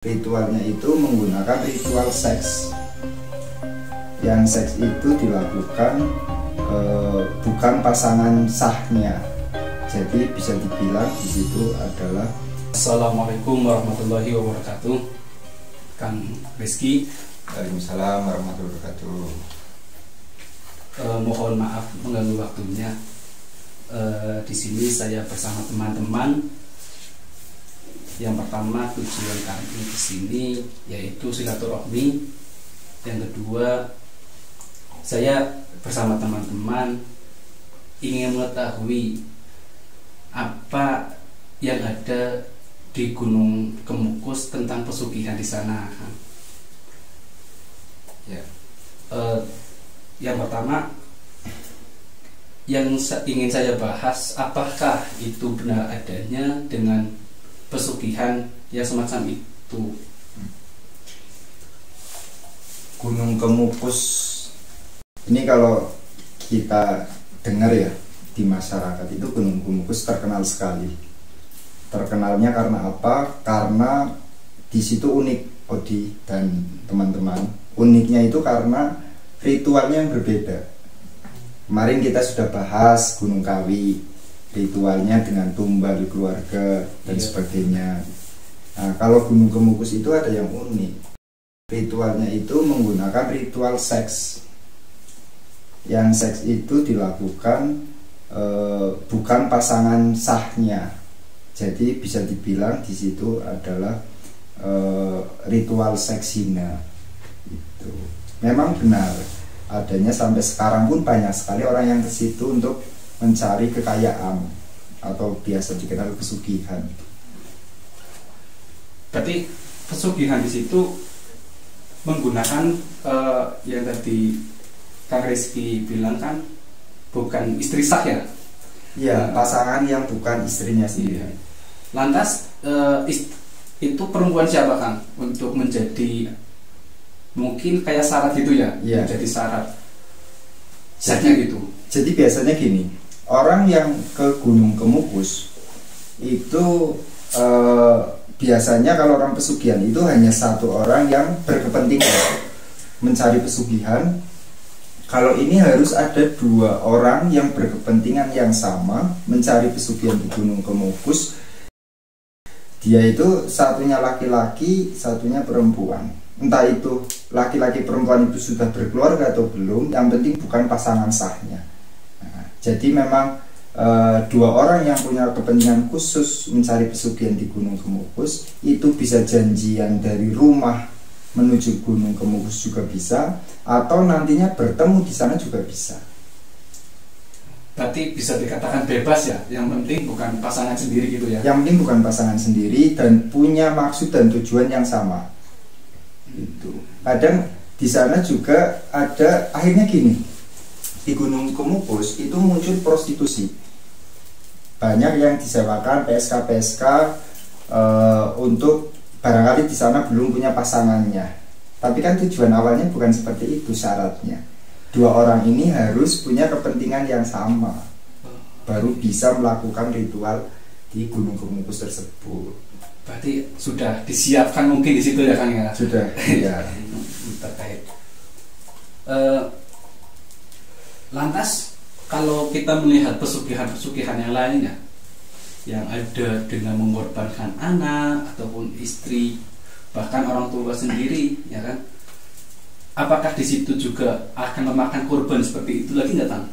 Ritualnya itu menggunakan ritual seks. Yang seks itu dilakukan bukan pasangan sahnya. Jadi bisa dibilang di situ adalah. Assalamualaikum warahmatullahi wabarakatuh. Kang Rizky. Waalaikumsalam warahmatullahi wabarakatuh. Mohon maaf mengganggu waktunya. Di sini saya bersama teman-teman. Yang pertama, tujuan kami di sini yaitu silaturahmi. Yang kedua, saya bersama teman-teman ingin mengetahui apa yang ada di Gunung Kemukus tentang pesugihan di sana. Ya. Yang pertama, yang ingin saya bahas, apakah itu benar adanya dengan pesugihan yang semacam itu? Gunung Kemukus ini kalau kita dengar ya di masyarakat itu Gunung Kemukus terkenal sekali. Terkenalnya karena apa? Karena di situ unik, Odi dan teman-teman. Uniknya itu karena ritualnya yang berbeda. Kemarin kita sudah bahas Gunung Kawi, ritualnya dengan tumbal keluarga dan sebagainya. Nah, kalau Gunung Kemukus itu ada yang unik. Ritualnya itu menggunakan ritual seks. Yang seks itu dilakukan bukan pasangan sahnya. Jadi bisa dibilang di situ adalah ritual seksina. Itu memang benar adanya, sampai sekarang pun banyak sekali orang yang ke situ untuk mencari kekayaan atau biasa dikenal pesugihan. Berarti Pesugihan di situ menggunakan yang tadi Kang Rizky bilang kan bukan istri sah ya? Iya, pasangan yang bukan istrinya sendiri. Iya. Lantas itu perempuan siapa Kang untuk menjadi mungkin kayak syarat gitu ya? Iya. Menjadi syarat. Jadi gitu. Jadi biasanya gini, orang yang ke Gunung Kemukus itu biasanya kalau orang pesugihan itu hanya satu orang yang berkepentingan mencari pesugihan. Kalau ini harus ada dua orang yang berkepentingan yang sama mencari pesugihan di Gunung Kemukus. Dia itu satunya laki-laki, satunya perempuan. Entah itu laki-laki perempuan itu sudah berkeluarga atau belum, yang penting bukan pasangan sahnya. Nah, jadi memang dua orang yang punya kepentingan khusus mencari pesugihan di Gunung Kemukus itu bisa janjian dari rumah menuju Gunung Kemukus juga bisa, atau nantinya bertemu di sana juga bisa. Berarti bisa dikatakan bebas ya, yang penting bukan pasangan sendiri gitu ya? Yang penting bukan pasangan sendiri dan punya maksud dan tujuan yang sama. Itu. Kadang di sana juga ada, akhirnya gini, di Gunung Kemukus itu muncul prostitusi. Banyak yang disewakan PSK untuk barangkali di sana belum punya pasangannya. Tapi kan tujuan awalnya bukan seperti itu syaratnya. Dua orang ini harus punya kepentingan yang sama, baru bisa melakukan ritual di Gunung Kemukus tersebut. Berarti sudah disiapkan mungkin di situ ya Kang ya? Sudah, ya. Terkait. Lantas kalau kita melihat pesugihan-pesugihan yang lainnya, yang ada dengan mengorbankan anak ataupun istri, bahkan orang tua sendiri, ya kan? Apakah di situ juga akan memakan korban seperti itu lagi nggak Kang?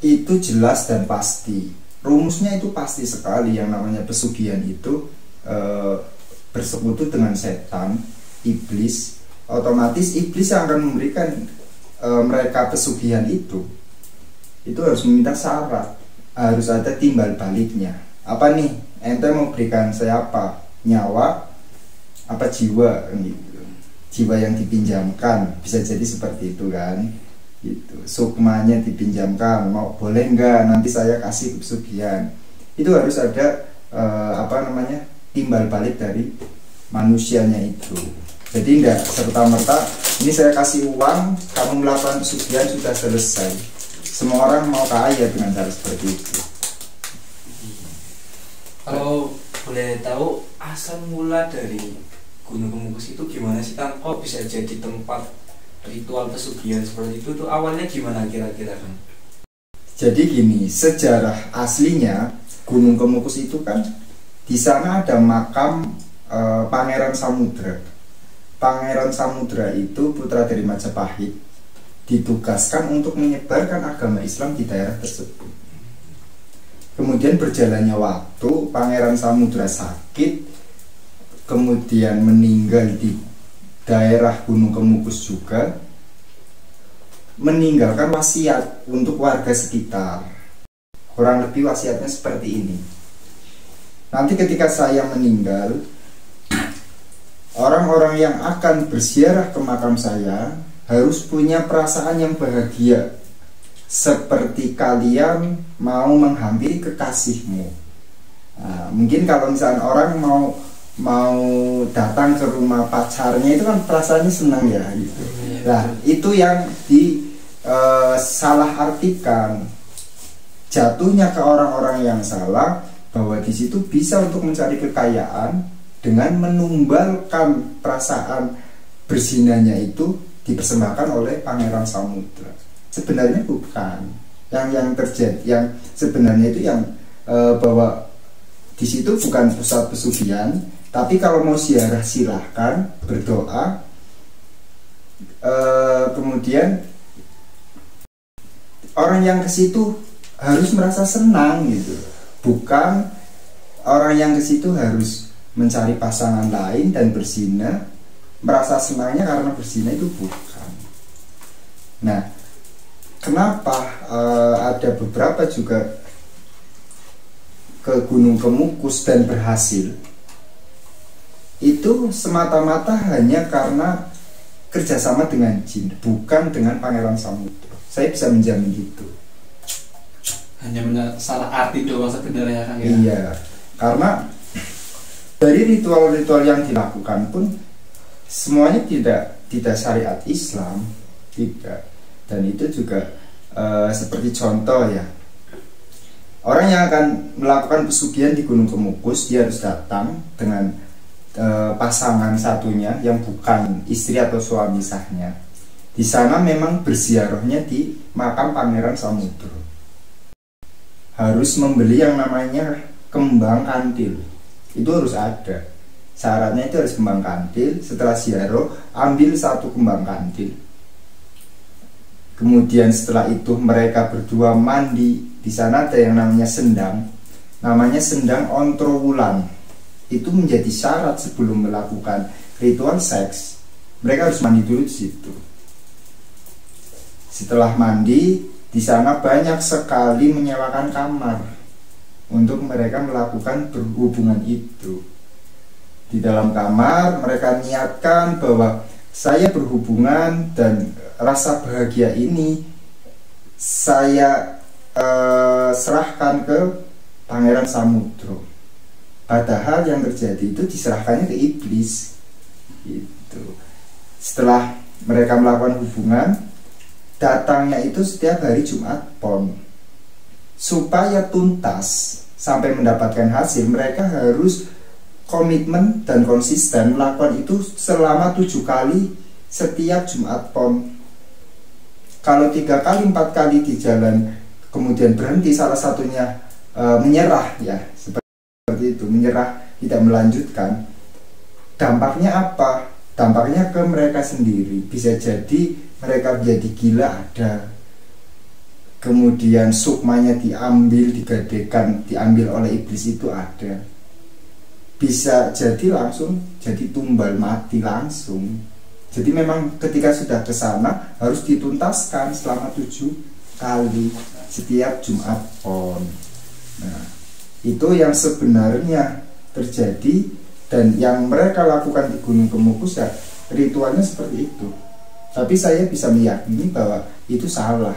Itu jelas dan pasti. Rumusnya itu pasti sekali. Yang namanya pesugihan itu bersekutu dengan setan, iblis. Otomatis iblis yang akan memberikan mereka pesugihan itu harus meminta syarat, harus ada timbal baliknya. Apa nih, ente mau berikan saya apa? Nyawa apa jiwa gitu. Jiwa yang dipinjamkan, bisa jadi seperti itu kan. Gitu. Sukmanya dipinjamkan, mau boleh enggak nanti saya kasih pesugihan. Itu harus ada timbal balik dari manusianya itu. Jadi enggak serta-merta ini saya kasih uang, kamu melakukan pesugihan sudah selesai. Semua orang mau kaya dengan cara seperti itu. Kalau boleh tahu asal mula dari Gunung Kemukus itu gimana sih Kang? Kok bisa jadi tempat ritual pesugihan seperti itu tuh awalnya gimana kira-kira Kang? Jadi gini, sejarah aslinya Gunung Kemukus itu kan di sana ada makam Pangeran Samudra. Pangeran Samudra itu putra dari Majapahit, ditugaskan untuk menyebarkan agama Islam di daerah tersebut. Kemudian berjalannya waktu, Pangeran Samudra sakit, kemudian meninggal di daerah Gunung Kemukus juga, meninggalkan wasiat untuk warga sekitar. Kurang lebih wasiatnya seperti ini: nanti ketika saya meninggal, orang-orang yang akan berziarah ke makam saya harus punya perasaan yang bahagia, seperti kalian mau menghampiri kekasihmu. Nah, mungkin kalau misalnya orang mau datang ke rumah pacarnya itu kan perasaannya senang ya gitu. Nah, itu yang salah artikan, jatuhnya ke orang-orang yang salah, bahwa di situ bisa untuk mencari kekayaan dengan menumbalkan perasaan berzinanya itu dipersembahkan oleh Pangeran Samudra. Sebenarnya bukan. Yang terjadi, yang sebenarnya itu yang bahwa di situ bukan pusat pesugihan, tapi kalau mau ziarah silahkan berdoa. Kemudian orang yang ke situ harus merasa senang gitu. Bukan orang yang ke situ harus mencari pasangan lain dan berzina, merasa senangnya karena berzina, itu bukan. Nah, kenapa ada beberapa juga ke Gunung Kemukus dan berhasil? Itu semata-mata hanya karena kerjasama dengan jin, bukan dengan Pangeran Samudra. Saya bisa menjamin itu. Hanya salah arti doang sebenarnya Kang ya? Iya, karena dari ritual-ritual yang dilakukan pun semuanya tidak syariat Islam, tidak. Dan itu juga seperti contoh ya, orang yang akan melakukan pesugihan di Gunung Kemukus, dia harus datang dengan pasangan satunya yang bukan istri atau suami sahnya. Di sana memang berziarahnya di makam Pangeran Samudra. Harus membeli yang namanya kembang kantil. Itu harus ada. Syaratnya itu harus kembang kantil. Setelah ziarah, ambil satu kembang kantil. Kemudian setelah itu mereka berdua mandi. Di sana ada yang namanya sendang. Namanya sendang Ontrowulan. Itu menjadi syarat sebelum melakukan ritual seks. Mereka harus mandi dulu di situ. Setelah mandi, di sana banyak sekali menyewakan kamar untuk mereka melakukan berhubungan itu. Di dalam kamar mereka niatkan bahwa saya berhubungan dan rasa bahagia ini saya serahkan ke Pangeran Samudra. Padahal yang terjadi itu diserahkannya ke iblis. Gitu. Setelah mereka melakukan hubungan, datangnya itu setiap hari Jumat Pon. Supaya tuntas sampai mendapatkan hasil, mereka harus komitmen dan konsisten melakukan itu selama 7 kali setiap Jumat Pon. Kalau 3 kali 4 kali di jalan kemudian berhenti, salah satunya menyerah ya, seperti itu, menyerah, tidak melanjutkan, dampaknya apa? Dampaknya ke mereka sendiri. Bisa jadi mereka menjadi gila ada, kemudian sukmanya diambil, digadekan, diambil oleh iblis itu ada. Bisa jadi langsung jadi tumbal mati langsung. Jadi memang ketika sudah ke sana harus dituntaskan selama 7 kali setiap Jumat Pon. Nah, itu yang sebenarnya terjadi dan yang mereka lakukan di Gunung Kemukus ya, ritualnya seperti itu. Tapi saya bisa meyakini bahwa itu salah.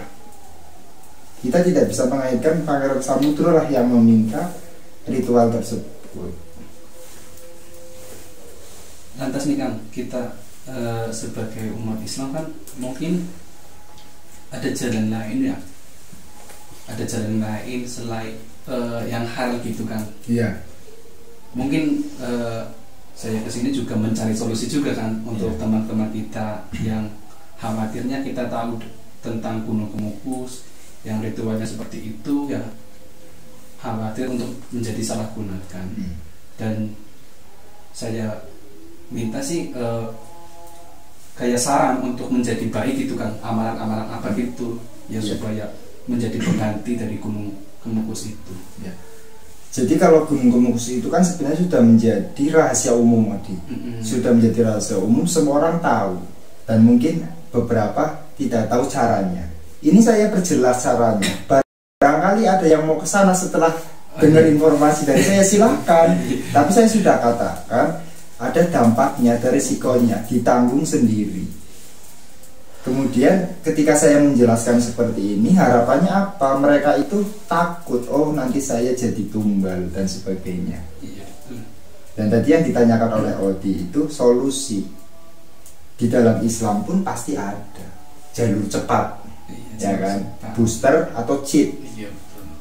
Kita tidak bisa mengaitkan Pangeran Samudra lah yang meminta ritual tersebut. Lantas nih Kang, kita sebagai umat Islam kan mungkin ada jalan lain ya, ada jalan lain selain yang halal gitu kan. Iya. mungkin saya kesini juga mencari solusi juga kan untuk teman-teman kita yang khawatirnya kita tahu tentang Gunung Kemukus yang ritualnya seperti itu, ya khawatir untuk menjadi salah gunakan. Dan saya minta sih kayak saran untuk menjadi baik itu kan, amalan-amalan apa gitu ya, supaya menjadi pengganti dari Gunung Kemukus itu ya. Jadi kalau Gunung Kemukus itu kan sebenarnya sudah menjadi rahasia umum, sudah menjadi rahasia umum, semua orang tahu, dan mungkin beberapa tidak tahu caranya. Ini saya perjelas caranya. Barangkali ada yang mau ke sana setelah dengar informasi dari saya, silahkan. Tapi saya sudah katakan ada dampaknya, ada risikonya, ditanggung sendiri. Kemudian ketika saya menjelaskan seperti ini, harapannya apa? Mereka itu takut, oh nanti saya jadi tumbal dan sebagainya. Dan tadi yang ditanyakan oleh Odi itu solusi. Di dalam Islam pun pasti ada jalur cepat, ya kan? Booster atau cheat.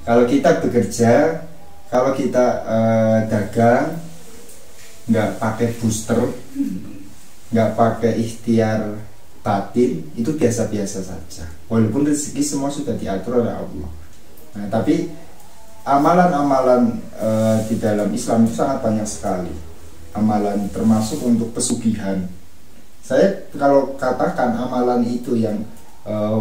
Kalau kita bekerja, kalau kita dagang, nggak pakai booster, nggak pakai ikhtiar batin, itu biasa-biasa saja. Walaupun rezeki semua sudah diatur oleh Allah. Nah, tapi amalan-amalan di dalam Islam itu sangat banyak sekali. Amalan termasuk untuk pesugihan. Saya kalau katakan amalan itu yang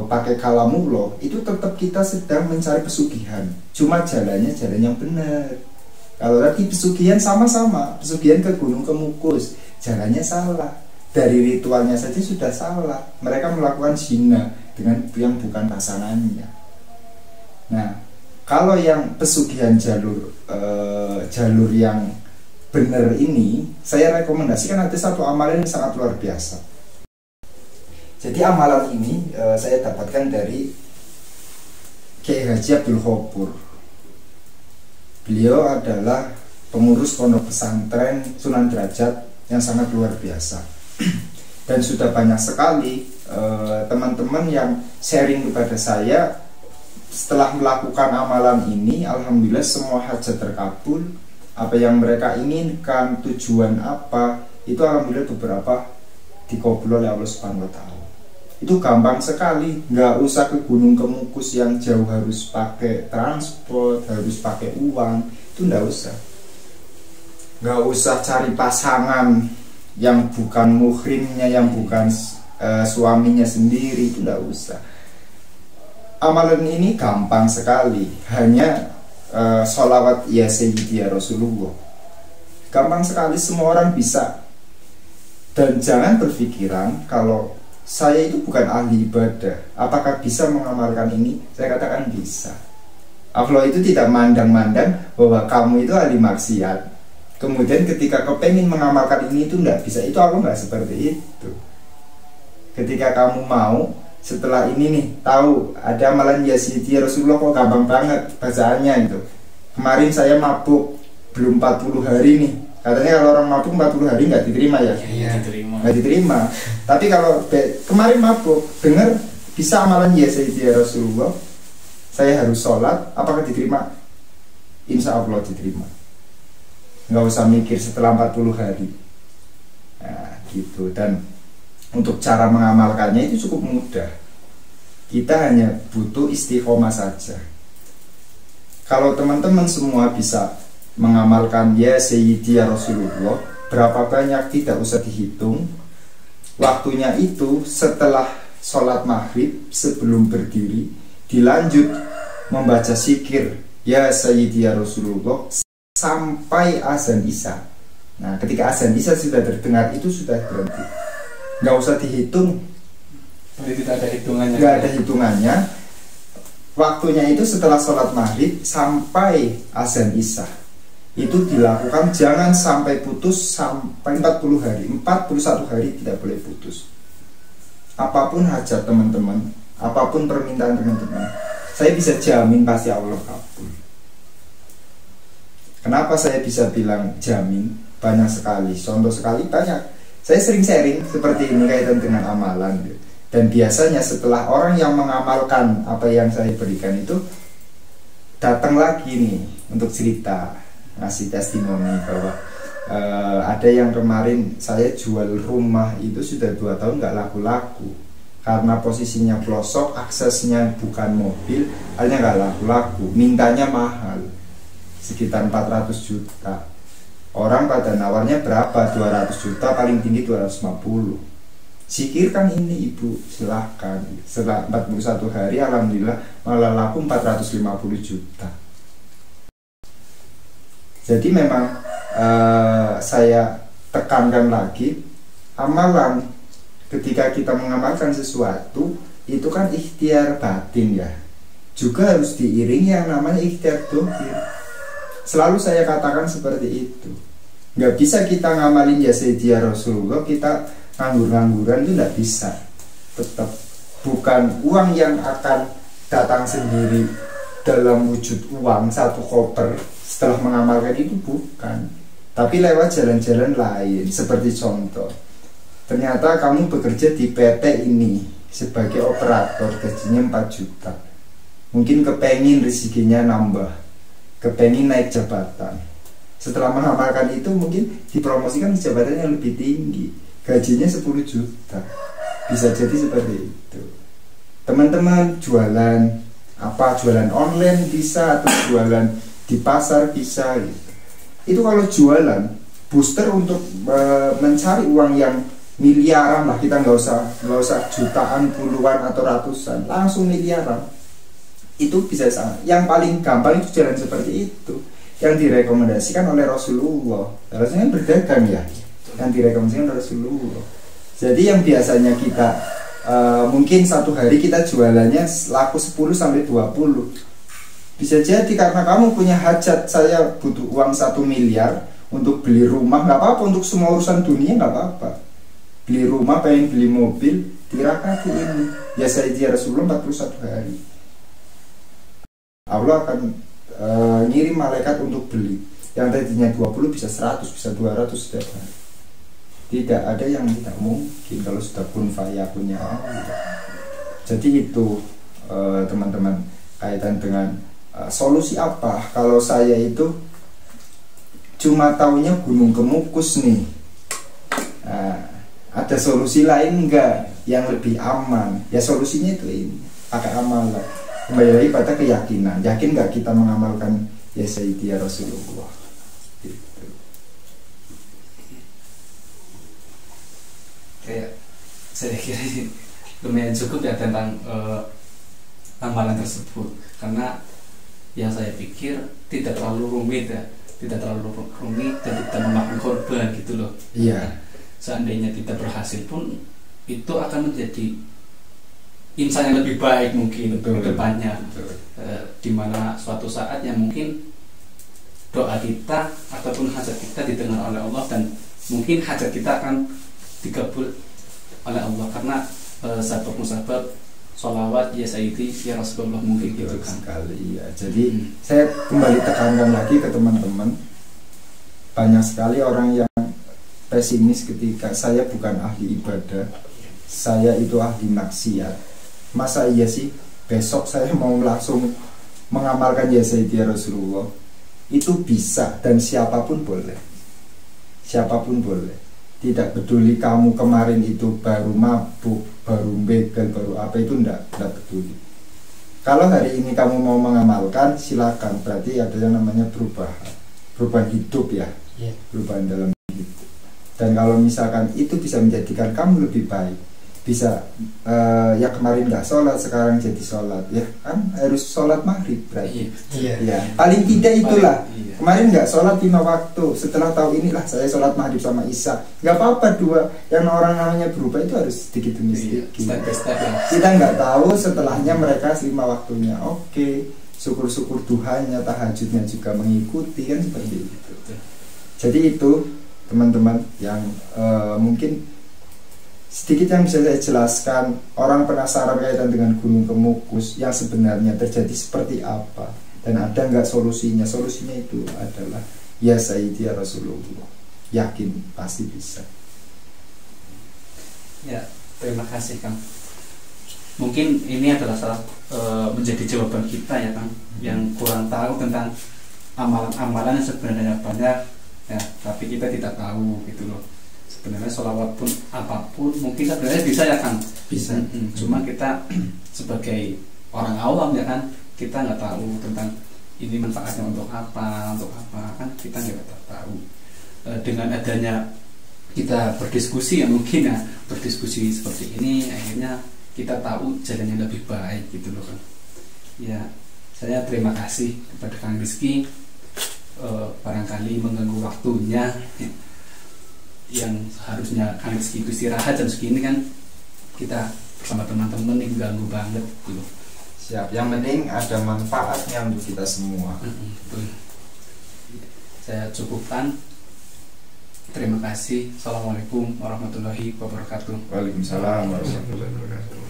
pakai kalamullah, itu tetap kita sedang mencari pesugihan. Cuma jalannya jalan yang benar. Kalau tadi pesugihan sama-sama, pesugihan ke Gunung Kemukus, jalannya salah. Dari ritualnya saja sudah salah. Mereka melakukan zina dengan yang bukan pasangannya. Nah, kalau yang pesugihan jalur yang benar ini, saya rekomendasikan ada satu amalan yang sangat luar biasa. Jadi amalan ini saya dapatkan dari Kiai Haji Abdul Ghafur. Beliau adalah pengurus pondok pesantren Sunan Derajat yang sangat luar biasa. Dan sudah banyak sekali teman-teman yang sharing kepada saya setelah melakukan amalan ini, alhamdulillah semua hajat terkabul. Apa yang mereka inginkan, tujuan apa, itu alhamdulillah beberapa dikabul oleh Allah Subhanahu wa Ta'ala. Itu gampang sekali, nggak usah ke Gunung Kemukus yang jauh harus pakai transport, harus pakai uang, itu nggak usah. Nggak usah cari pasangan yang bukan muhrimnya, yang bukan suaminya sendiri, itu nggak usah. Amalan ini gampang sekali, hanya sholawat ya Sayyidi ya Rasulullah. Gampang sekali, semua orang bisa. Dan jangan berpikiran kalau saya itu bukan ahli ibadah, apakah bisa mengamalkan ini? Saya katakan bisa. Allah itu tidak mandang-mandang bahwa kamu itu ahli maksiat, kemudian ketika kepengen mengamalkan ini itu enggak bisa. Itu Allah nggak seperti itu. Ketika kamu mau, setelah ini nih tahu ada amalan ya Sayyidi Rasulullah, kok gampang banget bacaannya itu. Kemarin saya mabuk belum 40 hari nih. Katanya kalau orang mabuk 40 hari nggak diterima ya? Iya, nggak diterima. Tapi kalau kemarin mabuk, dengar bisa amalan ya Sayyidi Rasulullah, saya harus sholat, apakah diterima? Insya Allah diterima. Nggak usah mikir setelah 40 hari. Nah, gitu. Dan untuk cara mengamalkannya itu cukup mudah. Kita hanya butuh istiqomah saja. Kalau teman-teman semua bisa mengamalkan ya Sayyidi ya Rasulullah, berapa banyak tidak usah dihitung. Waktunya itu setelah sholat maghrib, sebelum berdiri, dilanjut membaca zikir ya Sayyidi ya Rasulullah sampai azan isya. Nah, ketika azan isya sudah terdengar, itu sudah berhenti. Nggak usah dihitung. Jadi tidak ada hitungannya. Nggak ada hitungannya. Waktunya itu setelah sholat maghrib sampai azan isya. Itu dilakukan, jangan sampai putus sampai 40 hari. 41 hari tidak boleh putus. Apapun hajat teman-teman, apapun permintaan teman-teman, saya bisa jamin pasti Allah kabul. Kenapa saya bisa bilang jamin? Banyak sekali, contoh sekali banyak. Saya sering sharing seperti ini kaitan dengan amalan. Dan biasanya setelah orang yang mengamalkan apa yang saya berikan itu datang lagi nih untuk cerita. ngasih testimoni bahwa ada yang kemarin saya jual rumah itu sudah 2 tahun nggak laku-laku karena posisinya pelosok, aksesnya bukan mobil, hanya nggak laku-laku, mintanya mahal sekitar 400 juta. Orang pada nawarnya berapa? 200 juta, paling tinggi 250. Sikirkan ini ibu, silahkan. Setelah 41 hari alhamdulillah malah laku 450 juta. Jadi memang saya tekankan lagi, amalan ketika kita mengamalkan sesuatu itu kan ikhtiar batin ya, juga harus diiringi yang namanya ikhtiar dohir. Selalu saya katakan seperti itu. Nggak bisa kita ngamalin ya Sayyidi ya Rasulullah, kita nganggur-ngangguran itu nggak bisa. Tetap bukan uang yang akan datang sendiri dalam wujud uang satu koper setelah mengamalkan itu, bukan. Tapi lewat jalan-jalan lain. Seperti contoh, ternyata kamu bekerja di PT ini sebagai operator, gajinya 4 juta. Mungkin kepengin rezekinya nambah, kepengin naik jabatan. Setelah mengamalkan itu mungkin dipromosikan jabatan yang lebih tinggi, gajinya 10 juta. Bisa jadi seperti itu. Teman-teman jualan apa, jualan online bisa, atau jualan di pasar bisa gitu. Itu kalau jualan booster untuk mencari uang yang miliaran lah, kita nggak usah jutaan, puluhan atau ratusan, langsung miliaran. Itu bisa sangat. Yang paling gampang itu jalan seperti itu, yang direkomendasikan oleh Rasulullah. Harusnya berdagang ya, yang direkomendasikan oleh Rasulullah. Jadi yang biasanya kita mungkin satu hari kita jualannya laku 10 sampai 20. Bisa jadi karena kamu punya hajat, saya butuh uang 1 miliar untuk beli rumah, nggak apa-apa, untuk semua urusan dunia nggak apa-apa. Beli rumah, pengen beli mobil, tirakati ini. Ya Sayyidi Rasulullah 41 hari. Allah akan ngirim malaikat untuk beli. Yang tadinya 20 bisa 100, bisa 200 setiap hari. Tidak ada yang tidak mungkin kalau sudah kun fayakunnya Allah. Jadi itu teman-teman, kaitan dengan solusi apa? Kalau saya itu cuma taunya Gunung Kemukus nih. Ada solusi lain enggak yang lebih aman? Ya solusinya itu ini, pakai amalan. Kembali lagi pada keyakinan. Yakin nggak kita mengamalkan ya Sayyidi ya Rasulullah? Gitu. Kayak saya kira ini lumayan cukup ya tentang amalan tersebut, karena yang saya pikir tidak terlalu rumit ya, tidak terlalu rumit dan tidak memakan korban gitu loh. Iya. Seandainya tidak berhasil pun itu akan menjadi insan yang lebih baik mungkin ke depannya, dimana suatu saat yang mungkin doa kita ataupun hajat kita didengar oleh Allah, dan mungkin hajat kita akan dikabul oleh Allah karena sabab-musabab sholawat ya Sayyidi ya Rasulullah mungkin gitu kan. Sekali ya. Jadi saya kembali tekankan lagi ke teman-teman, banyak sekali orang yang pesimis ketika saya bukan ahli ibadah, saya itu ahli maksiat. Masa iya sih besok saya mau langsung mengamalkan ya Sayyidi ya Rasulullah? Itu bisa, dan siapapun boleh. Siapapun boleh. Tidak peduli kamu kemarin itu baru mabuk, baru begal, baru apa, itu enggak peduli. Kalau hari ini kamu mau mengamalkan, silakan. Berarti ada yang namanya perubahan hidup ya, perubahan dalam hidup. Dan kalau misalkan itu bisa menjadikan kamu lebih baik, bisa ya kemarin nggak sholat sekarang jadi sholat, ya kan harus sholat maghrib berarti. Ya paling tidak itulah. Kemarin nggak sholat 5 waktu, setelah tahu inilah saya sholat maghrib sama isya, nggak apa-apa dua. Yang orang namanya berubah itu harus sedikit demi sedikit. Kita nggak tahu setelahnya mereka 5 waktunya. Oke, syukur-syukur duhanya, tahajudnya juga mengikuti, kan seperti itu. Jadi itu teman-teman yang mungkin sedikit yang bisa saya jelaskan. Orang penasaran kaitan dengan Gunung Kemukus yang sebenarnya terjadi seperti apa, dan ada nggak solusinya? Solusinya itu adalah ya Sayyidi ya Rasulullah. Yakin pasti bisa. Ya, terima kasih Kang. Mungkin ini adalah salah menjadi jawaban kita ya Kang, yang kurang tahu tentang amalan-amalan yang sebenarnya banyak ya, tapi kita tidak tahu gitu loh. Sebenarnya sholawat pun apapun mungkin sebenarnya bisa ya kan, Bisa. cuma kita sebagai orang awam ya kan, kita nggak tahu tentang ini manfaatnya untuk apa kan, kita nggak tahu. Dengan adanya kita berdiskusi ya, mungkin ya berdiskusi seperti ini akhirnya kita tahu jalan yang lebih baik gitu loh kan. Ya, saya terima kasih kepada Kang Rizky, barangkali mengganggu waktunya yang seharusnya Kang Rizky itu istirahat jam segini kan, kita bersama teman-teman yang ganggu banget gitu. Siap, yang penting ada manfaatnya untuk kita semua. Betul. Saya cukupkan. Terima kasih. Assalamualaikum warahmatullahi wabarakatuh. Waalaikumsalam warahmatullahi wabarakatuh.